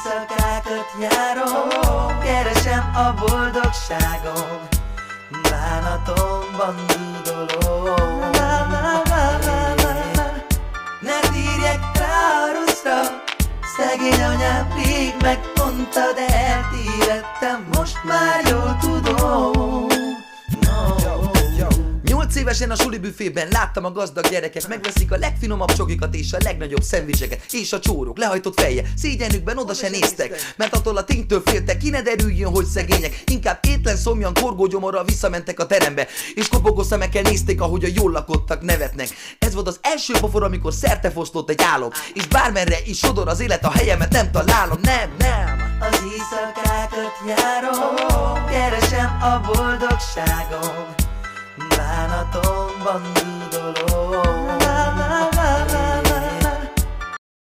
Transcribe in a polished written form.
éjszakákat járom, keresem a boldogságom, bánatomban dúdolom. Ne térjek rá a rosszra, szegény anyám rég megmondta, de eltévedtem, most már jól tudom. 8 évesen a suli büfében láttam a gazdag gyerekek megveszik a legfinomabb csokikat és a legnagyobb szendvicseket, és a csórok lehajtott feje, szégyenükben oda se néztek, mert attól a ténytől féltek, ki ne derüljön, hogy szegények. Inkább étlen szomjan korgógyomorral visszamentek a terembe, és kopogó szemekkel nézték, ahogy a jól lakottak nevetnek. Ez volt az első pofor, amikor szertefoszlott egy álom, és bármerre is sodor az élet, a helyemet nem találom, nem. Az éjszakákat járom, keresem a boldogságom, bánatomban dúdolom.